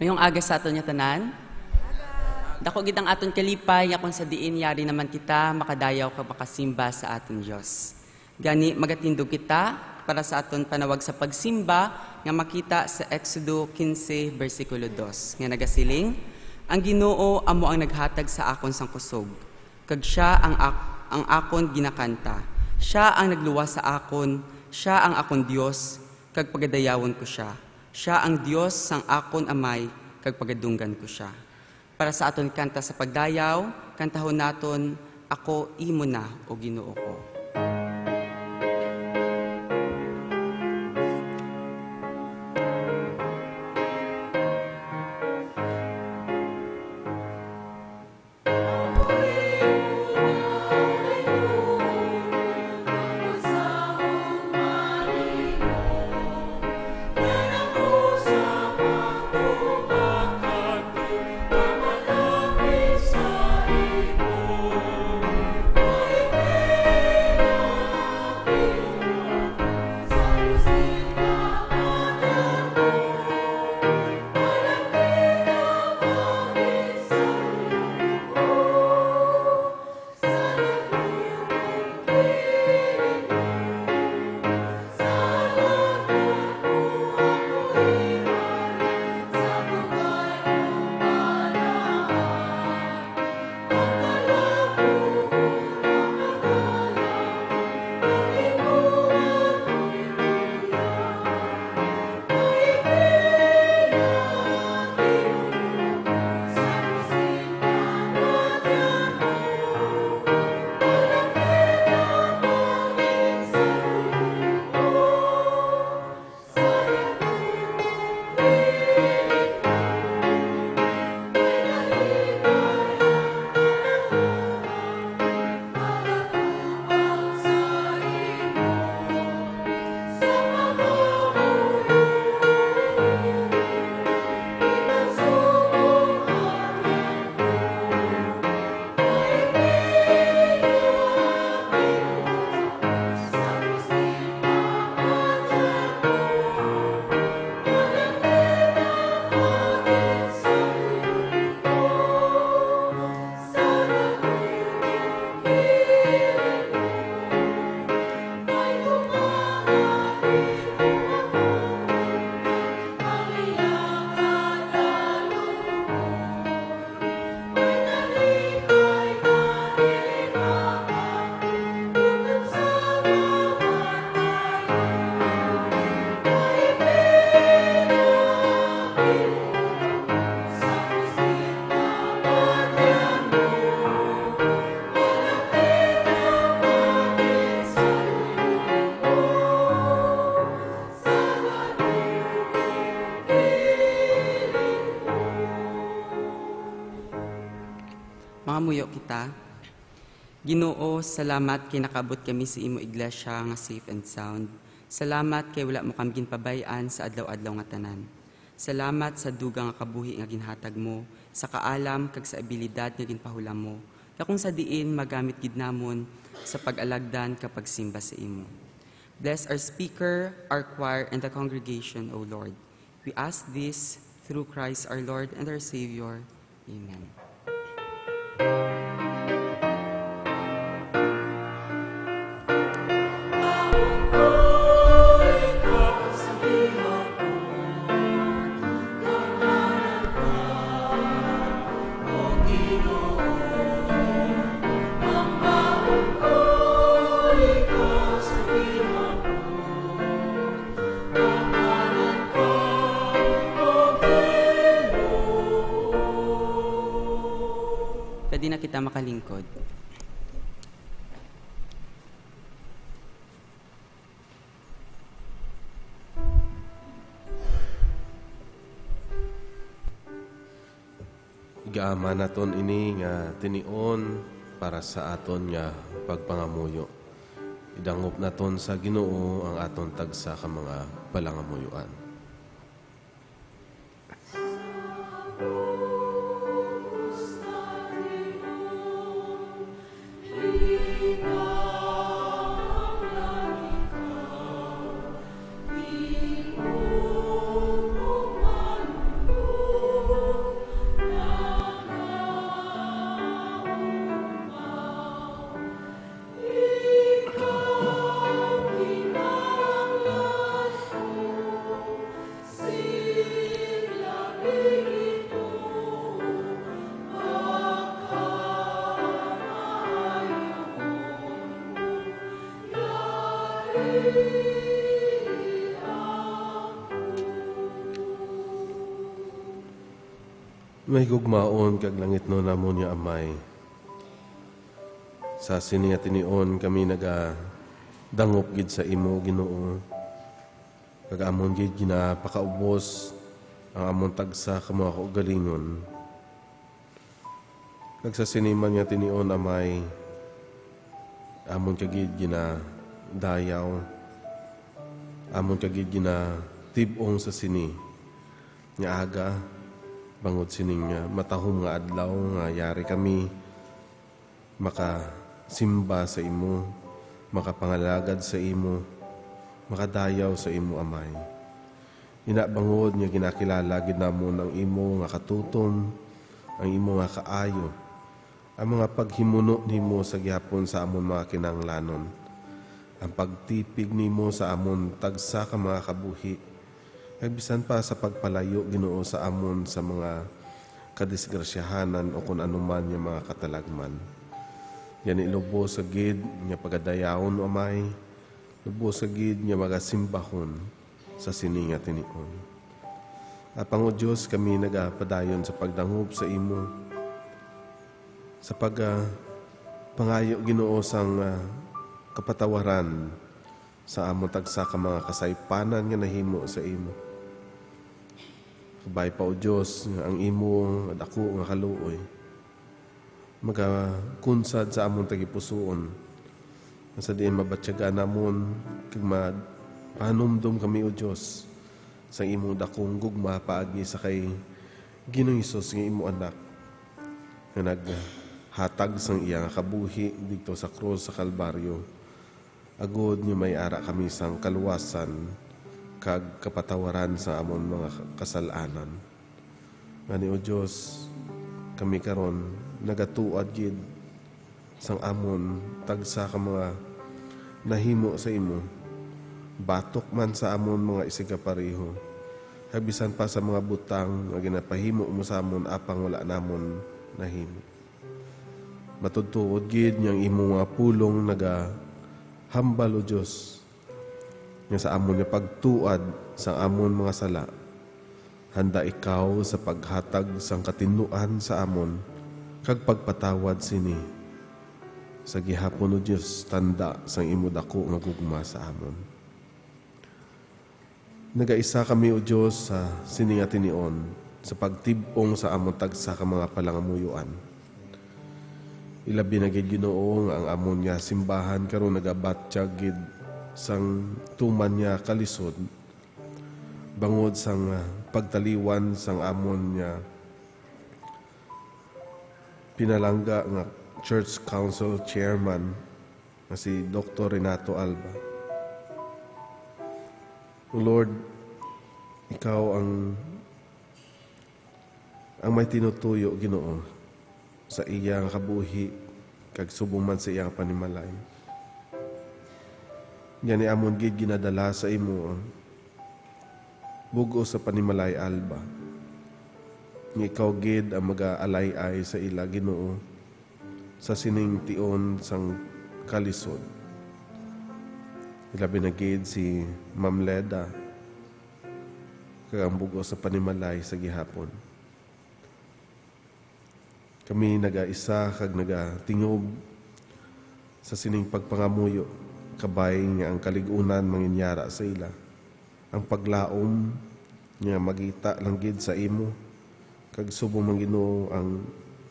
Mayong aga sa aton nga tanan. Dako gid ang aton kalipay nga kung sa diin yari naman kita makadayaw kag makasimba sa aton Dios. Gani magatindog kita para sa aton panawag sa pagsimba nga makita sa Exodo 15 bersikulo 2 nga nagasiling, ang Ginoo amo ang naghatag sa akon sang kusog, kag siya ang akon ginakanta. Siya ang nagluwas sa akon, siya ang akon Dios, kag pagadayawon ko siya. Siya ang Dios sang akon amay, kag pagadunggan ko siya. Para sa aton kanta sa pagdayaw, kantahon naton, Ako imo na o Ginoo ko. Muyo kita. Ginoo, salamat kay nakabot kami sa imo iglesia nga safe and sound. Salamat kay wala mo kami ginpabayaan sa adlaw-adlaw nga tanan. Salamat sa dugang nga kabuhi nga ginhatag mo, sa kaalam kag sa abilidad nga ginpahulam mo. Kung sa diin magamit gid namon sa pag-alagdan kapag simba sa imo. Bless our speaker, our choir, and the congregation, O Lord. We ask this through Christ our Lord and our Savior. Amen. Pwede na kita makalingkod. Igaama naton ini nga tinion para sa aton nga pagpangamuyo. Idangop naton sa Ginoo ang aton tagsa ka mga palangamuyuan. May gugmaon kag langit no namon niya amay. Sa siniya tinion kami naga dangop gid sa imo Ginoo. Kag amon gid ginapakaubos ang amon tagsa ka mga kaugalingon. Kag sa siniman nga tinion amay amon kagid gina dayaw. Amon kagid gina tibong sa sini. Nga aga bangod sining matahom nga adlaw nga yari kami makasimba sa imo, makapangalagad sa imo, makadayaw sa imo amay. Inabangod nga ginakilala gid namon ang imo nga katutom, ang imo nga kaayo, ang mga paghimuno nimo sa gihapon sa amon mga kinahanglanon, ang pagtipig nimo sa amon tagsa ka mga kabuhi. Kag bisan pa sa pagpalayo Ginoo sa amon sa mga kadisgrasyahanan o kung anuman yung mga katalagman. Yan ilubos sa gid nga pagadayawon amay, lubos sa gid nga magasimbahon sa sininga tinion. Apang o Diyos kami nagapadayon sa pagdangob sa imo, sa pangayo Ginoo sang kapatawaran sa amon tagsa ka mga kasaypanan nga nahimo sa imo. Kabay pa o Diyos, ang imo dako nga kaluoy, magakunsad sa amon tagipusoon. Sa diin mabatyaga namon, kag mapanumdum kami o Diyos, sa imo dakong gugma paagi sa kay Ginoong Hesus nga imo anak, nga naghatag sang iya nga kabuhi dito sa krus sa Kalbaryo. Agod niyo may ara kami sang kaluwasan, kag kapatawaran sa amon mga kasalanan. Ngani o Diyos, kami karon nagatuad gid sang amon tagsa ka mga nahimo sa imo. Batok man sa amon mga isigapareho. Habisan pa sa mga butang nga ginapahimo mo sa amon apang wala namon nahimo. Matudtuod gid niyang imo nga pulong hambal o Diyos nga sa amon nga pagtuad sa amon mga sala. Handa ikaw sa paghatag sang katinuan sa amon kag pagpatawad sini. Sa gihapon o Diyos, tanda sang imo dako nga gugma sa amon. Nagaisa kami o Diyos sa sininga tinion sa pagtibong sa amon tagsa ka mga palangamuyuan. Ilabi na gid Ginoo ang amon nga simbahan karon nagabatsyag gid sang tuman niya kalisod, bangod sang pagtaliwan sang amon niya pinalangga nga Church Council Chairman na si Dr. Renato Alba. Lord, ikaw ang may tinutuyo Ginoo sa iyang kabuhi kag subong man sa iyang panimalay. Gani amon gid ginadala sa imo bugo sa panimalay Alba. Nga ikaw gid ang mag-aalay-ay sa ila Ginoo sa sining tion sang kalisod. Ilabi na gid si Ma'am Leda kag ang bugo sa panimalay sa gihapon. Kami nagaisa kag nagatingob sa sining pagpangamuyo, kabay nga ang kaligunan manginyara sa ila. Ang paglaom nga magita lang gid sa imo, kag subong man Ginoo ang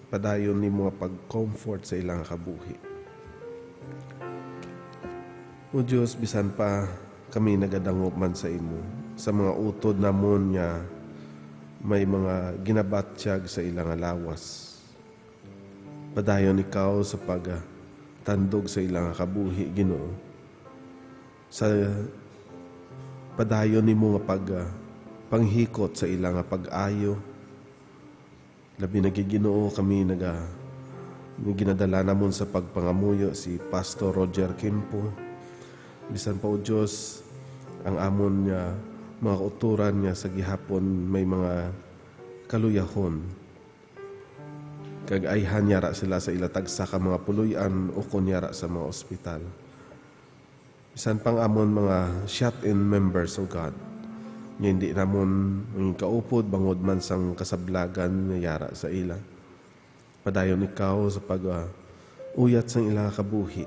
padayon nimo nga pag-comfort sa ilang kabuhi. O Diyos, bisan pa kami nagadangop man sa imo, sa mga utod namon nga may mga ginabatsyag sa ilang lawas. Padayon ikaw sa pagtandog sa ilang kabuhi Ginoo. Sa padayon nimo nga panghikot sa ilang pag-ayo. Labi na Ginoo kami ginadala namon sa pagpangamuyo si Pastor Roger Kimpo. Bisan pa o Diyos, ang amon niya mga kauturan niya sa gihapon may mga kaluyahon. Kag ayhan yara sila sa ilatag sa ka mga puluyan o kunyara sa mga ospital. Bisan pang amon mga shut-in members, O God, Nga hindi namon ang kaupod, bangod man sang kasablagan nga yara sa ila. Padayon ikaw sa uyat sang ila kabuhi.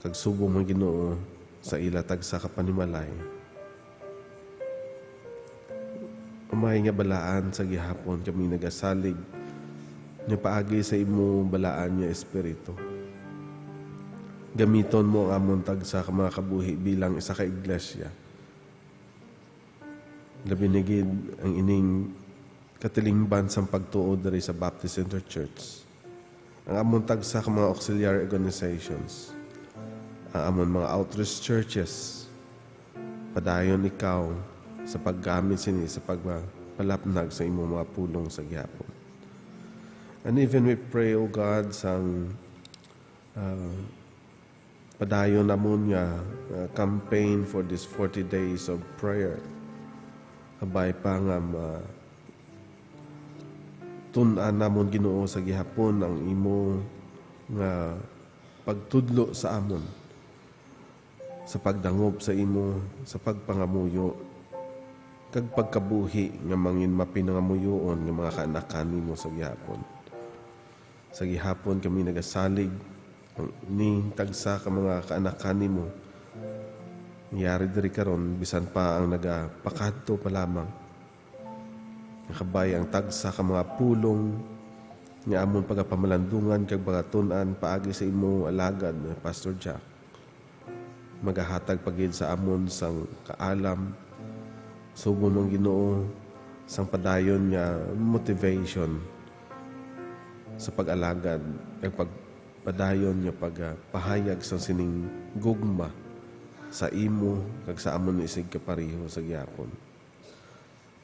Kag subong ang Ginoo sa ila tagsa ka panimalay. Umay nga balaan sa gihapon kami nagasalig nga paagi sa imo balaan nga espiritu. Gamiton mo ang amon tagsa ka mga kabuhi bilang isa ka iglesia. Labinigid ang ining katilingban sa pagtuod diri sa Baptist Interchurch. Ang amon tagsa ka mga auxiliary organizations. Ang amon mga outreach churches. Padayon ikaw sa paggamit sini sa pagpalapnag sa imong mga pulong sa gihapon. And even we pray, O God, sang padayon namon nga campaign for this 40 days of prayer. Kabay pa nga tun-an namon Ginoo sa gihapon ang imo nga pagtudlo sa amon sa pagdangop sa imo sa pagpangamuyo kag pagkabuhi nga mangin mapinangamuyoon nga mga kaanak nimo sa gihapon. Sa gihapon kami nagasalig ni tagsa ka mga kaanak nimo. Niyari diri karon bisan pa ang nagapakadto pa lamang. Nakabay ang tagsa ka mga pulong nga amon pagapamalandungan kag bagatunan paagi sa imo alagad Pastor Jack. Magahatag pagid sa amon sang kaalam subong ng Ginoo sang padayon nga motivation sa pag-alagad kag pagpadayon nga pagpahayag sa sining gugma sa imo kag sa amon isig kapareho sa gihapon.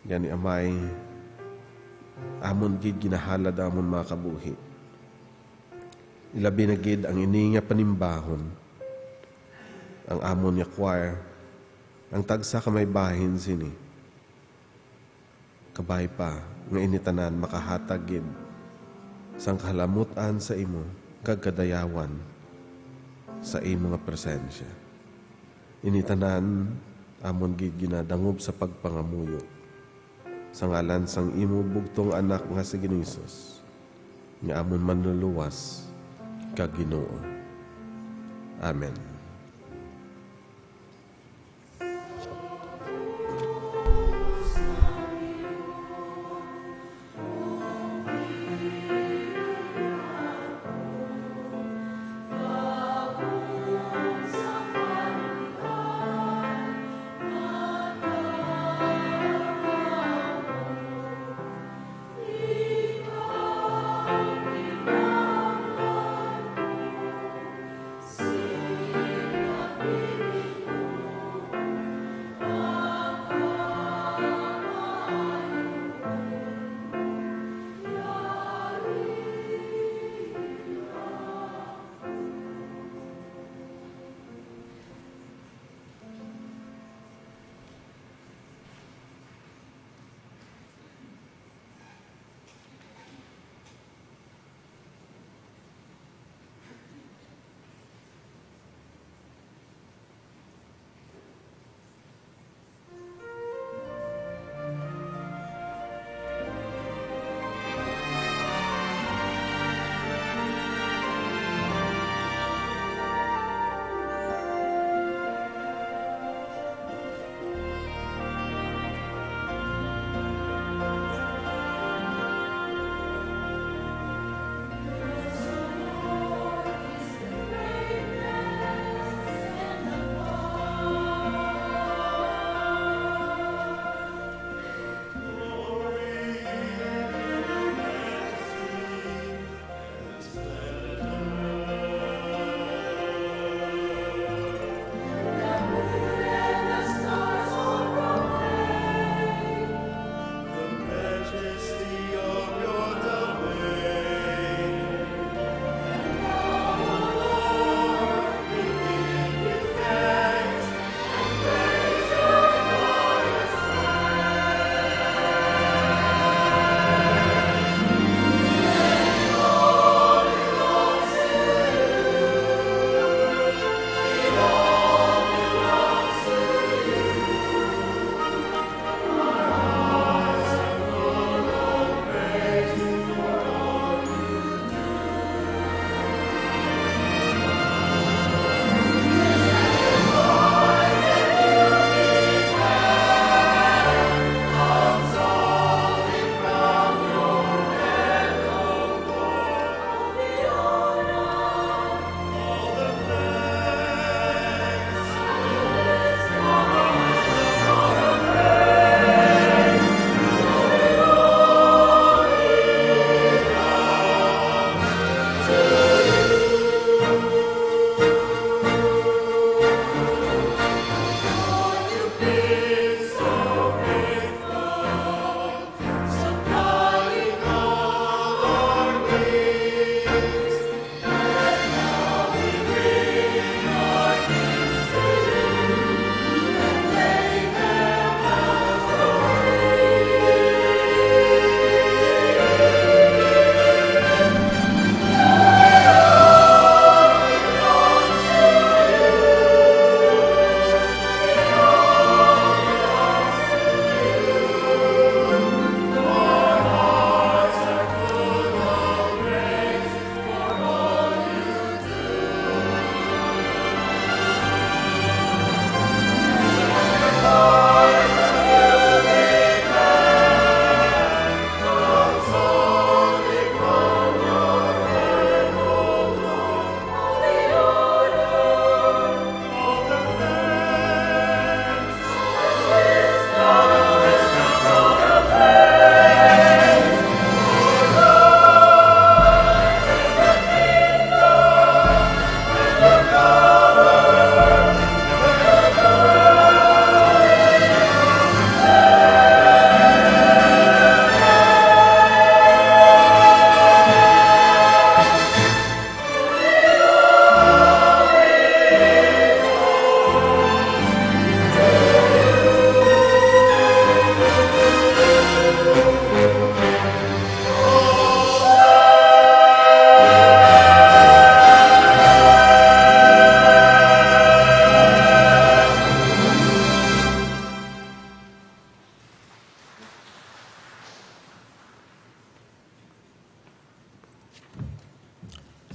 Gani amay amon gid ginahalad amon mga kabuhi. Ilabi na gid ang ini nga panimbahon. Ang amon nga choir, ang tagsa ka may bahin sini. Kabay pa nga initanan makahatag gid sang kahalamutan sa imo kag kadayawan sa imo nga presensya. Initanan amon gid ginadangop sa pagpangamuyo sa ngalan sang imo bugtong anak nga si Hesus nga amon manluluwas kag Ginoo. Amen.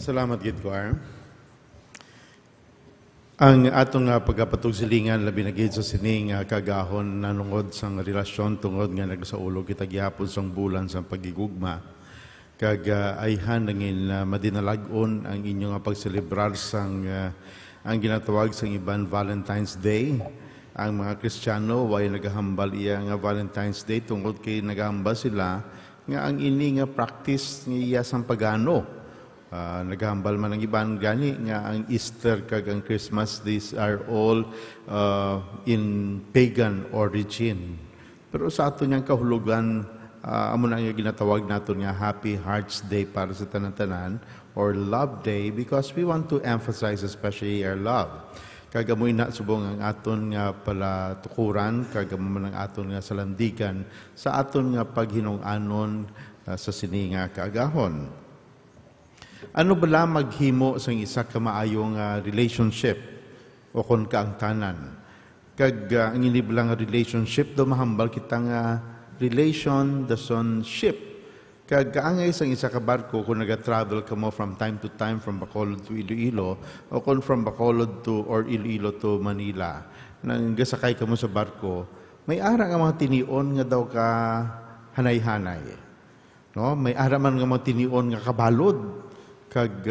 Salamat gid ko, Ar. Ang atong pagkapatugsilingan labi na gid sa sining kagahon nanungod sang relasyon tungod nga nagsaulog kita gihapon sang bulan sang pagigugma. Kag ayhan nangin madinalagon ang inyong pagselebrar sang ang ginatawag sang iban Valentine's Day. Ang mga Kristiyano way nagahambal iya nga Valentine's Day tungod kay nagahambal sila nga ang ini nga practice nga iya sang pagano. Naghambal man ang iban gani nga ang Easter kag ang Christmas, these are all in pagan origin. Pero sa ato niyang kahulugan, amo na nga ginatawag naton nga Happy Hearts Day para sa tanan-tanan or Love Day because we want to emphasize especially our love. Kagamoy na subong ang aton nga pala tukuran, kagamo man ang aton nga salandigan sa aton nga paghinung-anon sa sini nga kaagahon. Ano bala maghimo sang isa ka maayong relationship o kon ka ang tanan? Kag ang iniblang relationship do mahambal kita nga relation the sonship. Kag angay sang isa ka barko kung naga-travel ka mo from time to time from Bacolod to Iloilo o kung from Bacolod to or Iloilo to Manila. Nang gasakay ka mo sa barko, may ara nga mga tinion nga daw ka hanay-hanay. No? May ara man nga mga tinion nga kabalod. Kag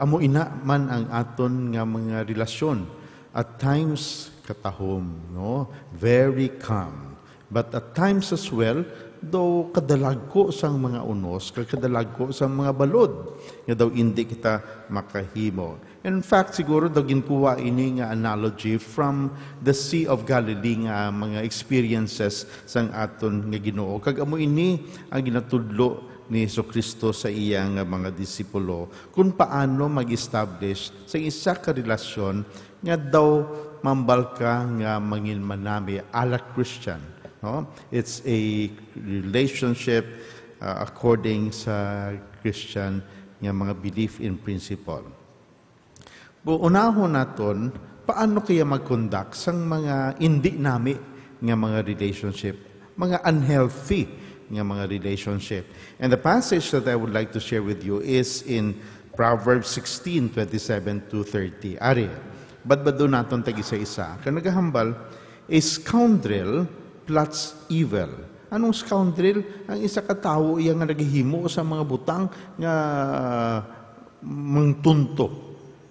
amo ina man ang aton nga mga relasyon at times katahom, no, very calm, but at times as well do kadalagko sang mga unos kag kadalagko sang mga balod nga daw hindi kita makahimo. In fact siguro daw ginkuha ini nga analogy from the Sea of Galilee nga mga experiences sang aton nga Ginoo kag amo ini ang ginatudlo ni Jesucristo sa iyang mga disipulo kung paano mag-establish sa isa ka relasyon nga daw mambal ka nga mangin manami ala Christian. No? It's a relationship according sa Christian nga mga belief in principle. Unahon naton, paano kaya mag-conduct sang mga hindi nami nga mga relationship, mga unhealthy nga mga relationship. And the passage that I would like to share with you is in Proverbs 16:27-30. Ari, badbado naton tag isa-isa. Kung naghahambal, a scoundrel plots evil. Anong scoundrel? Ang isa ka tawo iya nga naghihimo sa mga butang nga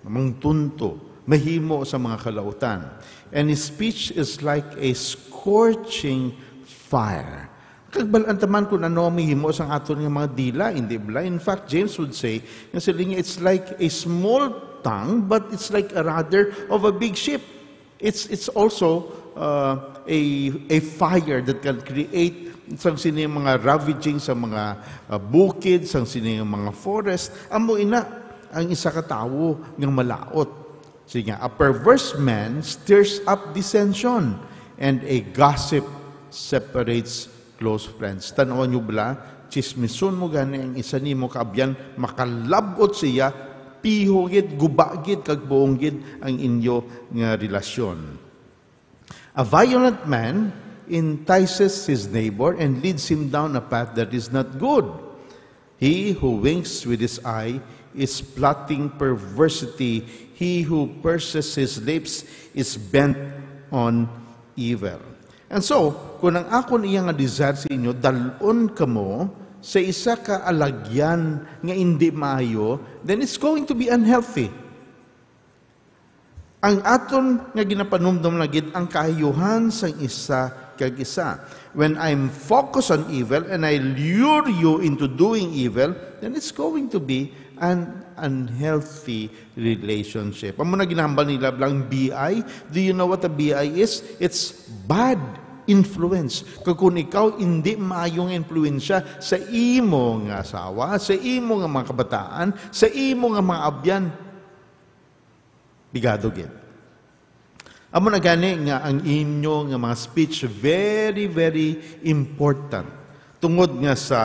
mangtunto, mahimo sa mga kalautan. And his speech is like a scorching fire. Kagbalantaman kung ano mahimo sang aton nga mga dila, hindi bala. In fact, James would say, nga sila nga, it's like a small tongue, but it's like a rudder of a big ship. It's also a fire that can create sang sini mga ravaging sa mga bukid, sang sini mga forest. Amo ina ang isa ka tawo nga malaot. Sige, a perverse man stirs up dissension, and a gossip separates close friends. Tanawan nyo bala, chismison mo gani ang isa ni mo kaabyan, makalabot siya, pihogid, gubagid, kagbuonggid ang inyo nga relasyon. A violent man entices his neighbor and leads him down a path that is not good. He who winks with his eye is plotting perversity. He who purses his lips is bent on evil. And so, kung ang akon iya nga desire sa inyo, dalon ka mo sa isa ka alagyan nga hindi maayo, then it's going to be unhealthy. Ang aton nga ginapanumdum lagid ang kaayuhan sang isa kag isa. When I'm focused on evil and I lure you into doing evil, then it's going to be an unhealthy relationship. Amo na ginahambal nila lang BI. Do you know what a BI is? It's bad influence. Kung ikaw hindi maayong influensya sa imo nga asawa, sa imo nga mga kabataan, sa imo nga mga abyan, bigado gid. Amo na gani nga ang inyo nga mga speech very, very important. Tungod nga sa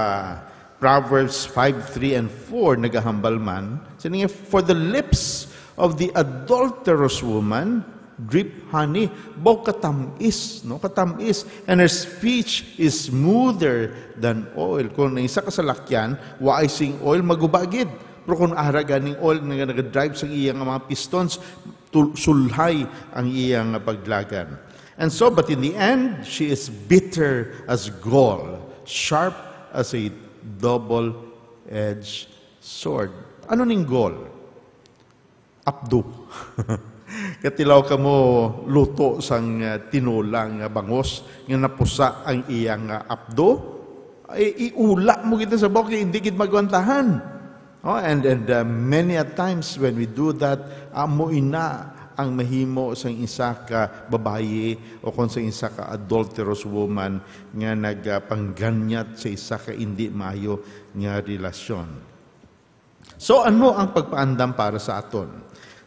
Proverbs 5:3 and 4 nagahambal man, sininga, for the lips of the adulterous woman drip honey, baw katamis, no? Katamis, and her speech is smoother than oil. Kung isa ka sa lakyan, waay sing oil, magubagid. Pero kung ara ganing oil nga nag-drive sa iyang mga pistons, sulhay ang iyang paglagan. And so, but in the end, she is bitter as gall, sharp as a double-edged sword. Ano ning gall? Apdo. Katilaw ka mo luto sang tinulang bangos nga napusa ang iyang apdo, ay iula mo kita sa bawang hindi gid magwantahan. Oh, and many a times when we do that, amo ina ang mahimo sang isa ka babayi o kung sa isa ka adulterous woman nga nagpangganyat sa isa ka hindi maayo nga relasyon. So ano ang pagpaandam para sa aton?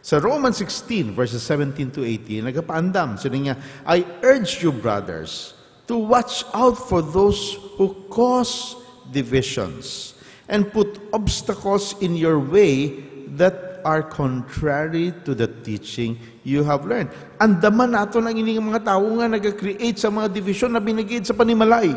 Sa Romans 16, verses 17 to 18, nagapaandam. Sabi niya, I urge you, brothers, to watch out for those who cause divisions and put obstacles in your way that are contrary to the teaching you have learned. Andaman nato ng ining mga tao nga nag-create sa mga division na binigid sa panimalay.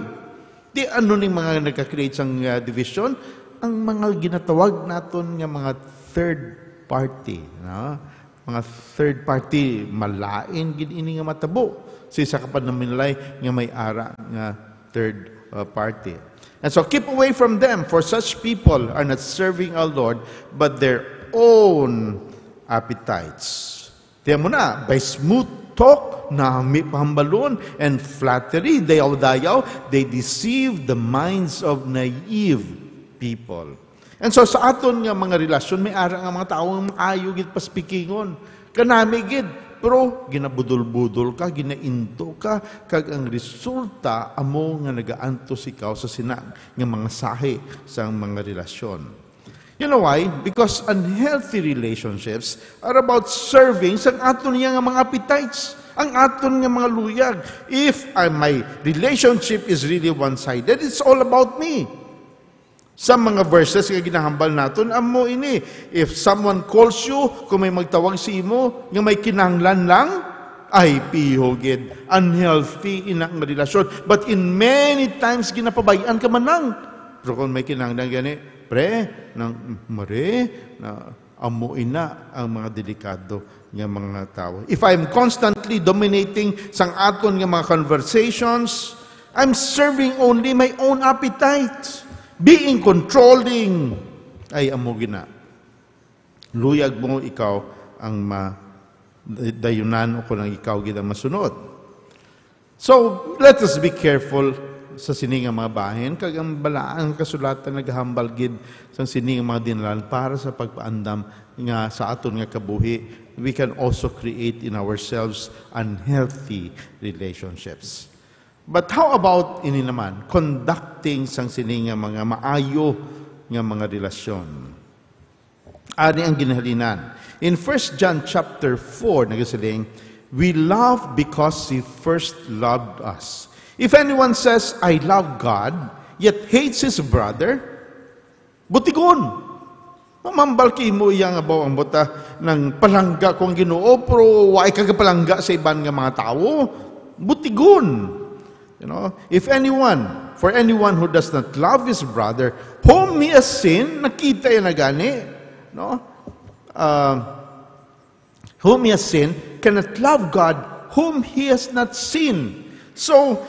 Di ano ning mga nag-create sa division? Ang mga ginatawag naton nga mga third party, no? Mga third party malain gid ini nga matabo sa isa ka panimalay nga may ara nga third party. And so keep away from them, for such people are not serving our Lord but their own appetites. Tiyan mo na, by smooth talk, nami pahambalon, and flattery, dayaw-dayaw, they deceive the minds of naive people. And so sa aton nga mga relasyon, may ara nga mga tao nga maayo gid paspikingon. Kanami gid, pero ginabudol-budol ka, ginainto ka, kag ang resulta amo nga nagaantos ikaw sa sinang nga mga sahi sa mga relasyon. You know why? Because unhealthy relationships are about serving sa aton nga mga appetites, ang aton nga mga luyag. If my relationship is really one-sided, it's all about me. Sa mga verses nga ginahambal naton, amo ini, if someone calls you, kung may magtawag si imo, nga may kinahanglan lang, ay pihogid, unhealthy ina nga relasyon. But in many times, ginapabayaan ka man lang. Pero kung may kinahanglan gani, pre, nang mare, na amo ina ang mga delikado nga mga tao. If I'm constantly dominating sang aton nga mga conversations, I'm serving only my own appetite. Being controlling ay amo gina. Luyag mo ikaw ang dayunan o kung ikaw gid ang masunod. So, let us be careful sa sining mga bahin kag ang balaan kasulatan naghambal gid sa sining mga dinlan para sa pagpaandam nga sa aton nga kabuhi. We can also create in ourselves unhealthy relationships. But how about ini naman, conducting sang sining mga maayo nga mga relasyon? Ani ang ginhalinan. In 1 John chapter 4, nagasiling, we love because He first loved us. If anyone says, I love God, yet hates his brother, butigon. Mamambal ki mo iyang abaw ang buta ng palangga kung Ginoo, pero waay kagapalangga sa iban nga mga tao, butigon. You know, for anyone who does not love his brother, whom he has sinned, nakita yan na gani, no? Whom he has sinned, cannot love God, whom he has not sinned. So,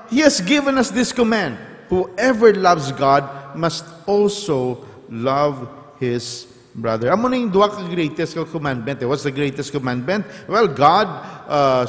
he has given us this command, whoever loves God must also love his brother. Amo na yung duwa ka greatest commandment. What's the greatest commandment? Well, God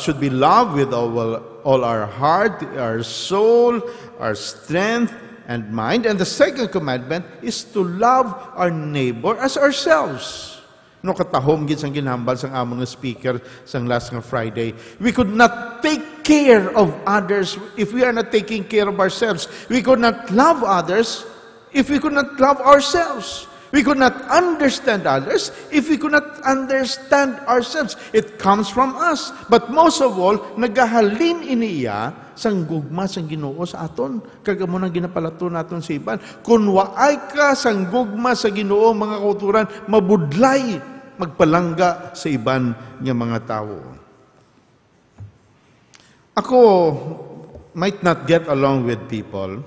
should be loved with all our heart, our soul, our strength, and mind. And the second commandment is to love our neighbor as ourselves. No katahom gid sang ginhambal sang among speaker sang last nga Friday. We could not take care of others if we are not taking care of ourselves. We could not love others if we could not love ourselves. We could not understand others if we could not understand ourselves. It comes from us. But most of all, nagahalin iniya sang gugma sang Ginoo sa aton. Kagamo nang ginapalato naton sa iban. Kung waay ka sang gugma sa Ginoo, mga kauturan, mabudlay, magpalangga sa iban nga mga tao. Ako might not get along with people.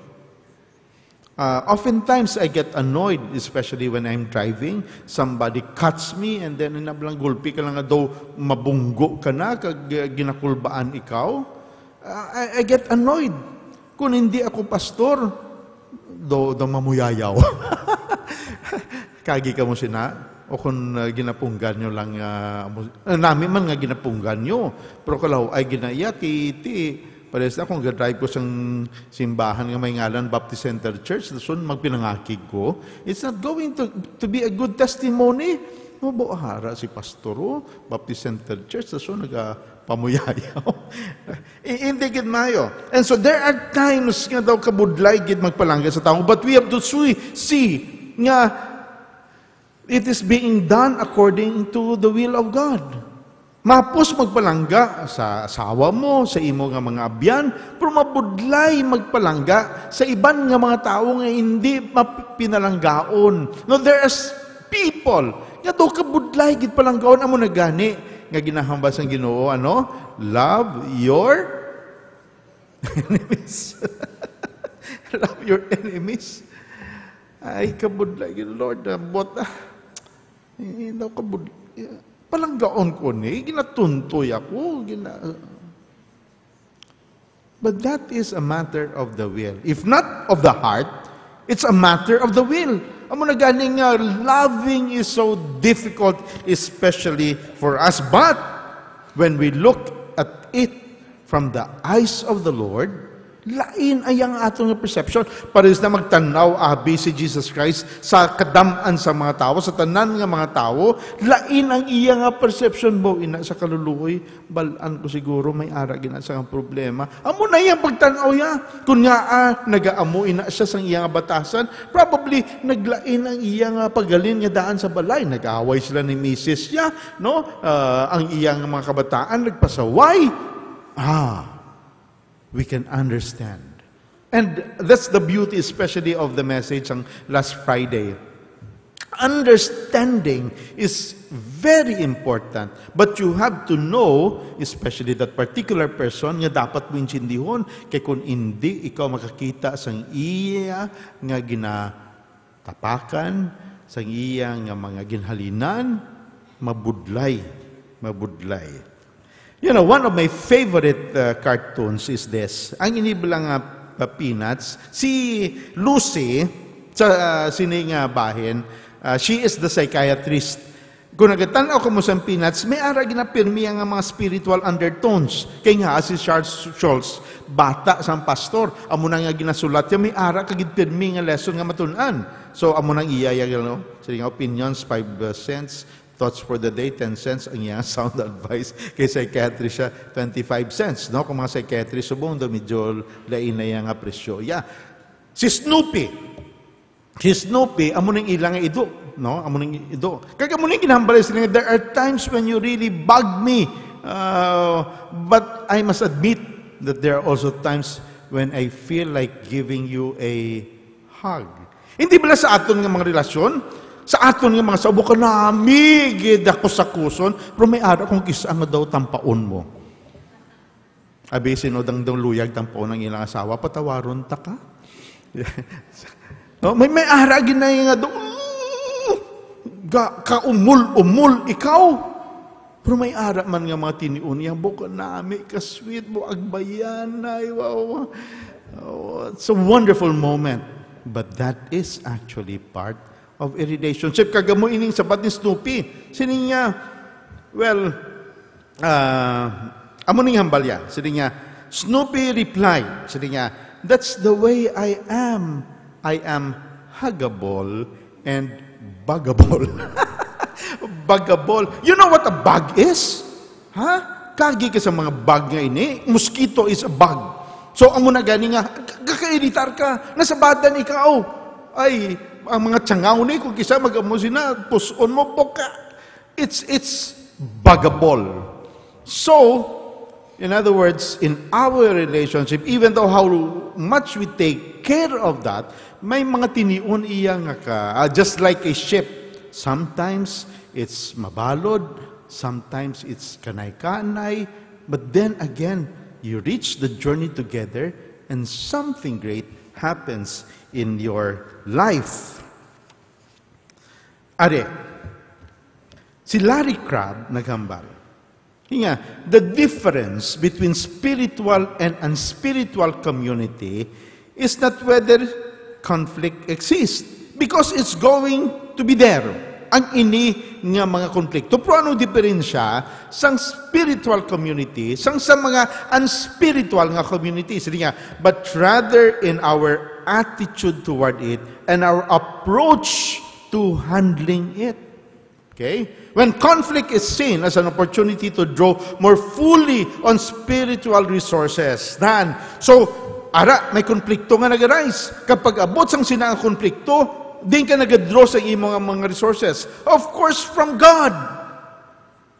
Oftentimes, I get annoyed, especially when I'm driving. Somebody cuts me, and then inablang gulpi ka lang nga daw, mabunggo ka na, kag ginakulbaan ikaw. I get annoyed. Kung hindi ako pastor, do mamuyayaw. Kagi ka mo sina, o kung ginapunggan nyo lang, namin man nga ginapunggan nyo, pero kalau ay ginaya, ti pares na kung drive ko sang simbahan nga may ngalan Baptist Center Church, dasun magpinangakig ko, it's not going to be a good testimony. Mabuhara si pastoro, Baptist Center Church, dasun nagapamuyayaw. Hindi gid mayo. And so there are times nga daw kabudlay gid magpalangga sa tao, but we have to see nga it is being done according to the will of God. Mapos magpalangga sa asawa mo, sa imo nga mga abyan, pero mabudlay magpalangga sa iban nga mga tao nga hindi mapinalanggaon. No, there are people nga daw kabudlay gid palanggaon amo nagani nga ginahambas ang Ginoo, ano? Love your enemies. Love your enemies. Ay kabudlay gid Lord, but daw kabudlay. Palanggaon ko ni, ginatuntoy ako, But that is a matter of the will. If not of the heart, it's a matter of the will. Amo na ganing loving is so difficult, especially for us. But when we look at it from the eyes of the Lord, lain ay ang atong perception. Pares na magtanaw abi si Jesus Christ sa kadam-an sa mga tao, sa tanan nga mga tao, lain ang iya nga perception mo ina sa kaluluoy, balaan ko siguro may ara gina sa problema. Amo na iyang pagtanaw ya. Kun nga nagaamo ina siya sang iya nga batasan, probably naglain ang iya nga paggalin nga daan sa balay, nag-away sila ni Mrs. ya, no? Ang iya nga mga kabataan nagpasaway. We can understand. And that's the beauty especially of the message on last Friday. Understanding is very important. But you have to know, especially that particular person, nga dapat mo insindihon, kay kung hindi, ikaw makakita sang iya nga ginatapakan, sang iya nga mga ginhalinan, mabudlay. You know, one of my favorite cartoons is this. Ang inibilang Peanuts, si Lucy, sa sining bahin, she is the psychiatrist. Kung nagatanaw ko mo sa Peanuts, may ara ginapirmi ang mga spiritual undertones. Kaya nga, si Charles Schultz, bata sa pastor, amo na nga ginasulat niya, may ara kagidpirmi nga lesson nga matunan. So, amo nang iyayag, sining opinions, 5 cents, thoughts for the day, 10 cents, ang iyang sound advice. Kay psychiatry siya, 25 cents. No? Kung mga psychiatry, subong do, medyo lain na yung presyo. Yeah. Si Snoopy, amo nang ilang ido. No? Amo nang ido. Kaya amo nang ginambalay sila, there are times when you really bug me. But I must admit that there are also times when I feel like giving you a hug. Hindi ba sa aton ng mga relasyon? Sa aton nga mga sabo ka nami, gid ako sa kuson, pero may ara kung kisa nga daw tampaon mo. Abi sinodang daw luyag tampaon ng ilang asawa, patawaron ta ka. No, may ara ginay nga daw, kaumul ikaw. Pero may ara man nga mga tiniun, yang buka nami, ka-sweet mo, agbayan, ay, wow. Oh, it's a wonderful moment. But that is actually part of a relationship. Kagamo ining sabat ni Snoopy. Sining niya, well, amo ning hambalya. Sining niya, Snoopy replied. Sining niya, that's the way I am. I am huggable and buggable. Buggable. You know what a bug is? Kagi ka sa mga bug nga ini. Mosquito is a bug. So, amo na gani nga, kakairitar ka, nasabadan ikaw. Ay, ang mga tsangaw ni, kung kisa mag-amusin na, puson mo po ka. It's buggable. So, in other words, in our relationship, even though how much we take care of that, may mga tiniun iya nga ka. Just like a ship. Sometimes, it's mabalod. Sometimes, it's kanay-kanay. But then again, you reach the journey together and something great happens in your life. Are, si Larry Crabb naghambal. Hinga, the difference between spiritual and unspiritual community is not whether conflict exists, because it's going to be there. Ang ini nga mga konflikto. Pero anong diferensya sa spiritual community, sa mga unspiritual nga communities? But rather in our attitude toward it and our approach to handling it. Okay? When conflict is seen as an opportunity to draw more fully on spiritual resources. So, ara, may konflikto nga nag-arise. Kapag abot sang sinang konflikto, din ka nag-draw sa imong mga resources. Of course, from God.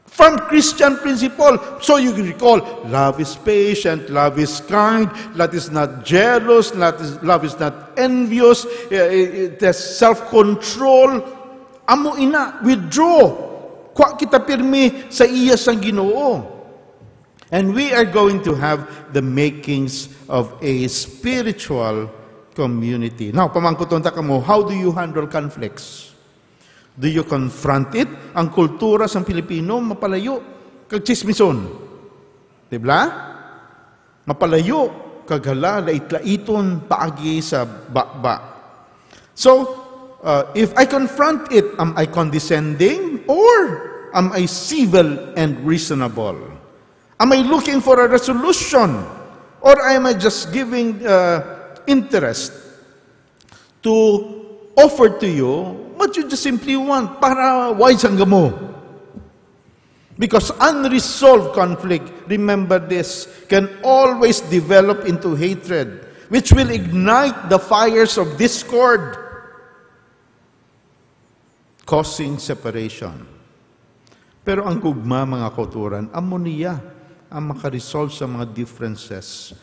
From Christian principle. So you recall, love is patient, love is kind, love is not jealous, love is not envious, it has self-control. Amo ina, withdraw. Kwa kita pirmi sa iya sang Ginoo. And we are going to have the makings of a spiritual community. Now, pamangkuton ta kamo, how do you handle conflicts? Do you confront it? Ang kultura sa Pilipino, mapalayo. Kag chismison. Diba? Mapalayo. Kaghala, lait-laiton, paagi sa bakba. So, if I confront it, am I condescending? Or am I civil and reasonable? Am I looking for a resolution? Or am I just giving interest to offer to you what you just simply want para wise ang gamo? Because unresolved conflict, remember this, can always develop into hatred, which will ignite the fires of discord, causing separation. Pero ang gugma, mga kauturan, amo niya ang makaresolve sa mga differences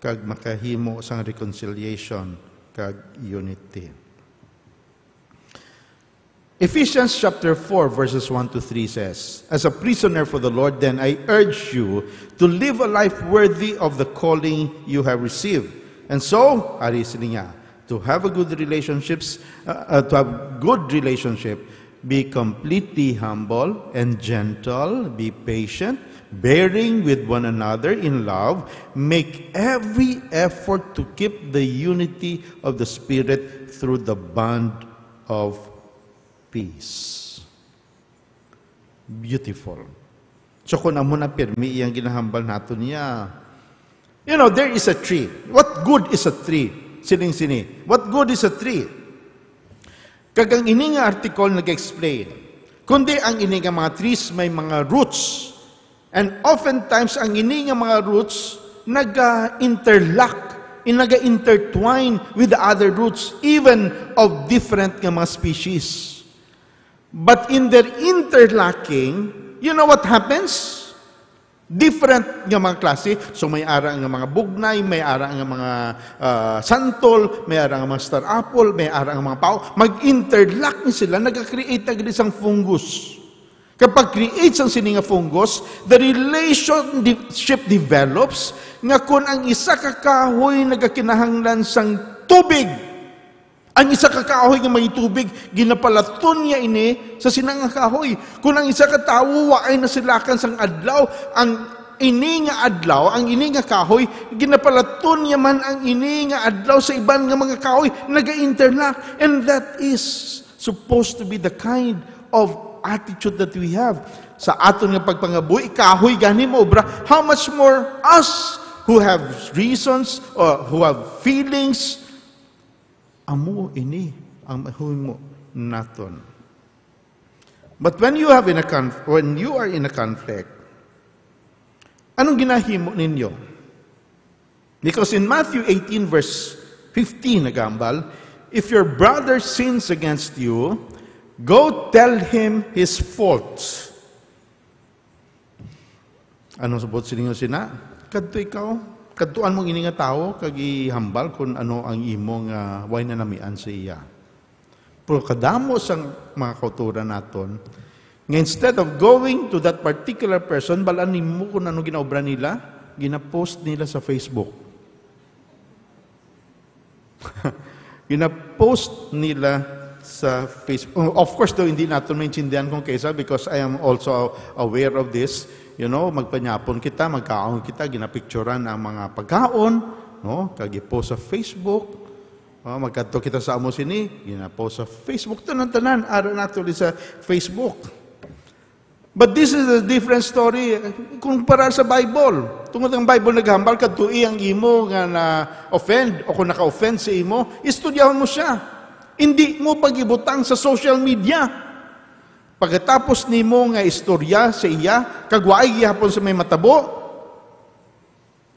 kag makahimo sang reconciliation kag unity. Ephesians chapter 4 verses 1 to 3 says, "As a prisoner for the Lord, then I urge you to live a life worthy of the calling you have received." And so, to have a good relationships, be completely humble and gentle, be patient, bearing with one another in love, make every effort to keep the unity of the Spirit through the bond of peace. Beautiful. So kung amo na pirmi iyang ginahambal nato niya. You know, there is a tree. What good is a tree? Sining-sini. What good is a tree? Kagang ini nga article nag-explain. Kundi ang ini nga mga trees may mga roots. And oftentimes, ang ini nga mga roots, naga-interlock, naga-intertwine with the other roots, even of different nga mga species. But in their interlocking, you know what happens? Different nga mga klase. So may ara nga mga bugnay, may ara nga mga santol, may ara nga mga star apple, may ara nga mga pao. Mag-interlock ni sila, nag-create agad isang fungus. Kapag creates ang sininga fungus, the relationship develops nga kung ang isa ka kahoy nagakinahanglan sang tubig, ang isa ka kahoy nga may tubig, ginapalaton niya ini sa sinang kahoy. Kung ang isa ka tawo, waay na silakan sang adlaw, ang ini nga adlaw, ang ini nga kahoy, ginapalaton niya man ang ini nga adlaw sa iban nga mga kahoy, naga-interlock. And that is supposed to be the kind of attitude that we have. Sa aton nga pagpangabuhi, kahoy gani mo, obra. How much more us who have reasons or who have feelings, amo ini ang mahimo naton. But when you are in a conflict, anong ginahimo ninyo? Because in Matthew 18 verse 15 nagambal, if your brother sins against you, go tell him his faults. Anong sabot sininyo sina? Kadto ikaw, kadtuan mong ini nga tao, kag ihambal kung ano ang imong way na namian sa iya. Pero kadamo sang mga kauturan naton, nga instead of going to that particular person, balaan mo kung ano ginaobra nila, ginapost nila sa Facebook. Gina-post nila sa Facebook. Of course, though, hindi natin maintindihan kung kaysa because I am also aware of this. You know, magpanyapon kita, magkaon kita, ginapicturan ang mga pagkaon, no? Kagi-post sa Facebook. Magkadto kita sa amo sini, gina-post sa Facebook. Tanan-tanan, aron actually sa Facebook. But this is a different story kung para sa Bible. Tungod ang Bible naghambal, kadtui ang imo nga na-offend o kung naka-offend sa imo, istudyahon mo siya. Hindi mo pag-ibutang sa social media. Pagkatapos nimo nga istorya sa iya, kagwaay gihapon sa may matabo,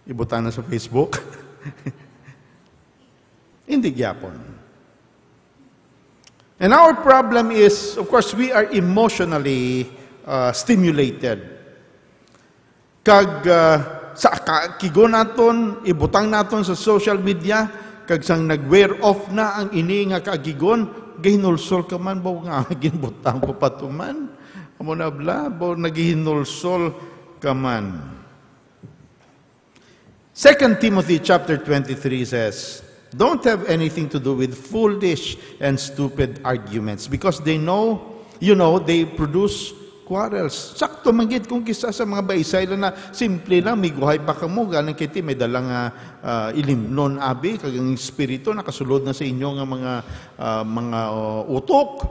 ibutang na sa Facebook. Hindi gihapon. And our problem is, of course, we are emotionally stimulated. Kag sa kigo naton, ibutang naton sa social media, kag sang nag-wear off na ang ini nga kaagigon, gihinulsol ka man, bawa nga ginbutang ko patuman. Amo na bla, bawa nagihinulsol ka man. 2 Timothy chapter 23 says, don't have anything to do with foolish and stupid arguments because they know, they produce quarrels. Sakto manggit kung kisa sa mga baisay lang na simple lang, may guhay pa ka mo, ganang kiti, may dalang ilimnon abi, kagang espiritu, nakasulod na sa inyo nga mga utok.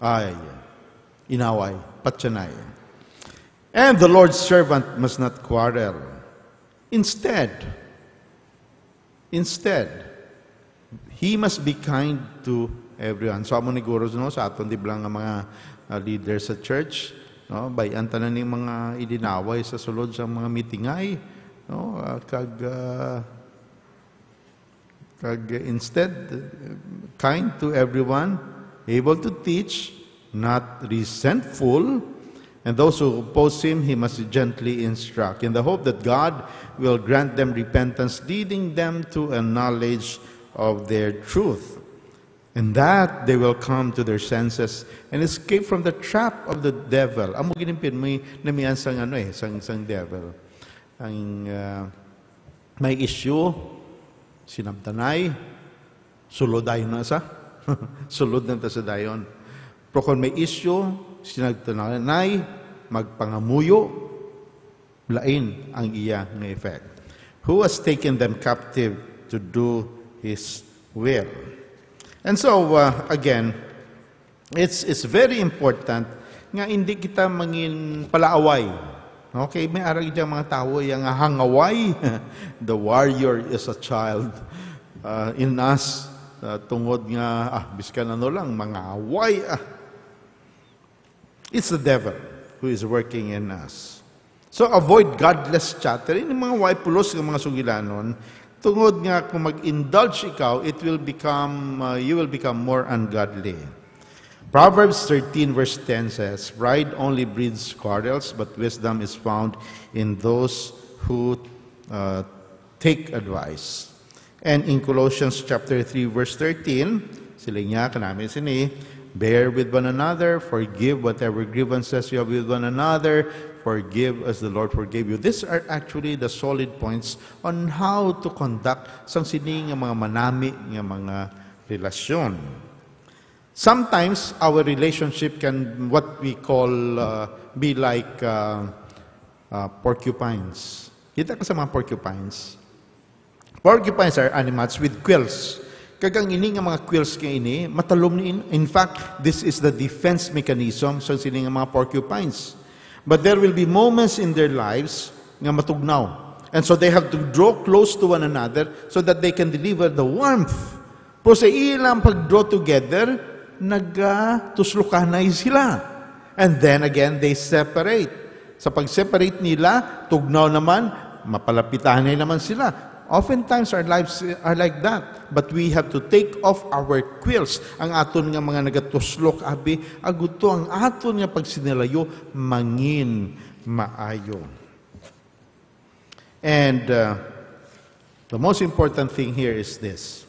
Ay, inaway, patsanay. And the Lord's servant must not quarrel. Instead, he must be kind to everyone. So, amo ni Guros, no, sa aton di blang nga mga leaders sa church, no, bayan tanan ning mga idinaway sa sulod sa mga meetingay, no, kag instead kind to everyone, able to teach, not resentful, and those who oppose him he must gently instruct in the hope that God will grant them repentance, leading them to a knowledge of their truth, and that they will come to their senses and escape from the trap of the devil. Amo ginimpin may namian sang sang devil. Ang may issue sinabtanay sulod dayon na sa sulod na ta sa dayon. Pero kung may issue sinabtanay magpangamuyo lain ang iya nga effect. Who has taken them captive to do his will? And so, again, it's very important nga hindi kita mangin palaaway. Okay, may arag diyang mga tao yung hangaway. The warrior is a child in us. Tungod nga, biskan ano lang, mga away. It's the devil who is working in us. So, avoid godless chatter. Yung mga waipulos ng mga sugilanon, tungod nga kung mag-indulge ikaw, you will become more ungodly. Proverbs 13 verse 10 says, pride only breeds quarrels, but wisdom is found in those who take advice. And in Colossians chapter 3 verse 13, sila niya kanami sini, bear with one another, forgive whatever grievances you have with one another, forgive as the Lord forgave you. These are actually the solid points on how to conduct sang sini nga mga manami nga mga relasyon. Sometimes our relationship can what we call be like porcupines. Kita ka sa mga porcupines. Porcupines are animals with quills. Kagang ini nga mga quills nga ini, matalom ni in fact, this is the defense mechanism sa sini nga mga porcupines. But there will be moments in their lives nga matugnaw. And so they have to draw close to one another so that they can deliver the warmth. Pero sa ilang pag-draw together, nagtuslukanay sila. And then again, they separate. Sa pag-separate nila, tugnaw naman, mapalapitanay naman sila. Oftentimes, our lives are like that. But we have to take off our quills. Ang aton nga mga nagatuslok, abi, aguto ang aton nga pagsinilayo, mangin maayo. And the most important thing here is this.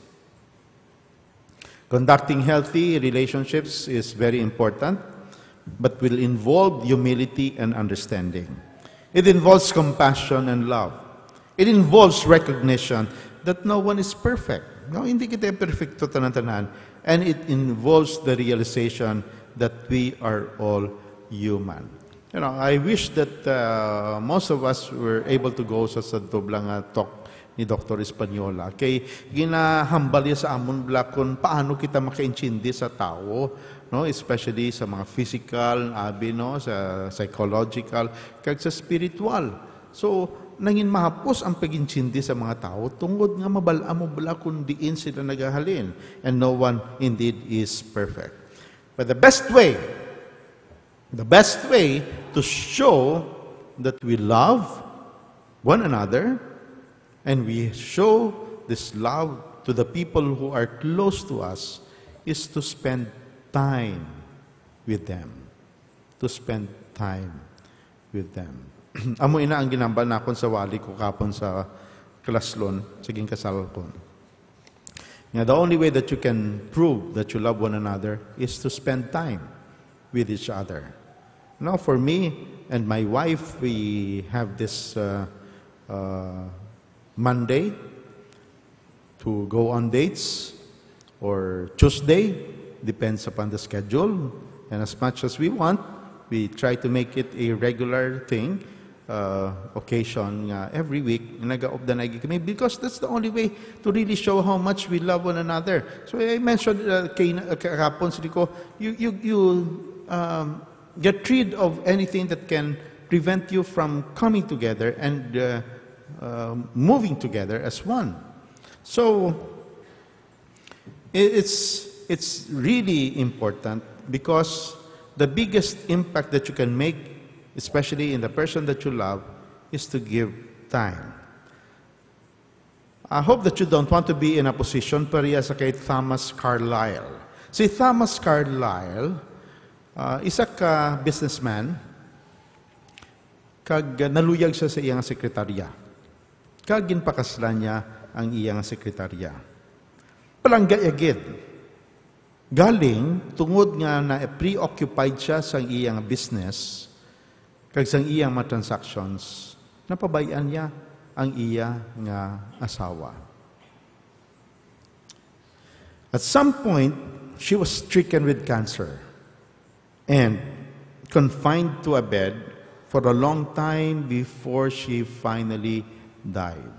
Conducting healthy relationships is very important, but will involve humility and understanding. It involves compassion and love. It involves recognition that no one is perfect. No, hindi kita perfecto tanan-tanan. And it involves the realization that we are all human. I wish that most of us were able to go sa doblang talk ni Dr. Española. Kay ginahambal niya sa amon kung paano kita makaintindi sa tao, no? Especially sa mga physical, sa psychological, kag sa spiritual. So, nangin mahapos ang pag-intindi sa mga tao tungod nga mabala mo bala kung diin sila nagahalin. And no one indeed is perfect. But the best way to show that we love one another and we show this love to the people who are close to us is to spend time with them. To spend time with them. Amo ina ang ginambal na akon sa wali ko kapon sa klaslon, siging kasal ko. Now, the only way that you can prove that you love one another is to spend time with each other. Now, for me and my wife, we have this Monday to go on dates, or Tuesday, depends upon the schedule. And as much as we want, we try to make it a regular thing, occasion every week, nag-off the nagi kami, because that's the only way to really show how much we love one another. So I mentioned kahapon, sabi ko, you get rid of anything that can prevent you from coming together and moving together as one. So it's really important, because the biggest impact that you can make, especially in the person that you love, is to give time. I hope that you don't want to be in a position pariya sa kay Thomas Carlyle. Si Thomas Carlyle, isa ka businessman, kag naluyag siya sa iyang sekretarya. Kag ginpakaslan niya ang iyang sekretarya. Palanggayagid. Galing, tungod nga na preoccupied siya sa iyang business, kag sa iyang mga transactions, napabayaan niya ang iya nga asawa. At some point, she was stricken with cancer and confined to a bed for a long time before she finally died.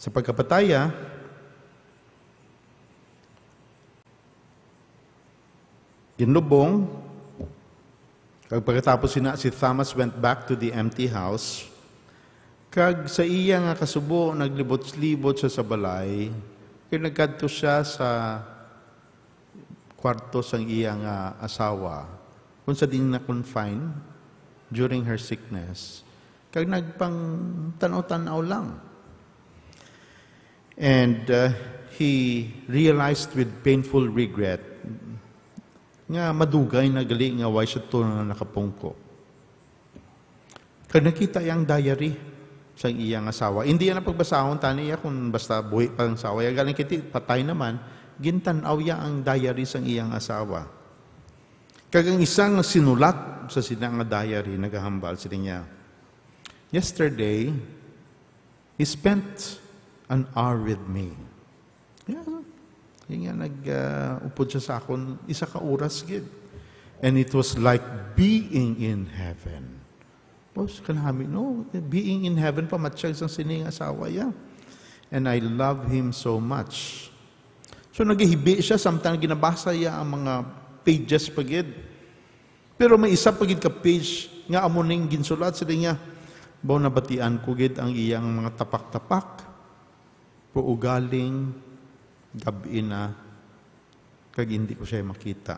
Sa pagkapataya, ginlubong, pagkatapos si Thomas went back to the empty house, kag sa iya nga kasubo, naglibot-libot siya sa balay, kaya nagkadto siya sa kwarto sang iya nga asawa, kung sa din na-confine during her sickness, kag nagpang tanaw-tanaw lang. And he realized with painful regret nga madugay na gali nga way siya to na nakapungko. Kag nakita iyang diary sa iyang asawa. Hindi yan ang pagbasahon, tani iya kung basta buhi pa ang asawa. Galing kiti, patay naman, gintanaw iya ang diary sa iyang asawa. Kag ang isang sinulat sa sinang diary, nagahambal sila niya. Yesterday, he spent an hour with me. Yeah. Yung nga nag-upod siya sa akon, isa ka oras gid. And it was like being in heaven. Boss, kanami, no, being in heaven pa matsyag sa sining asawa ya. And I love him so much. So naghihibi siya, samtang ginabasa niya ang mga pages pagid. Pero may isa pagid ka page nga amuning ginsulat sa niya. Baw nabatian ko gid ang iyang mga tapak-tapak. Puugaling gabi na, kag hindi ko siya makita.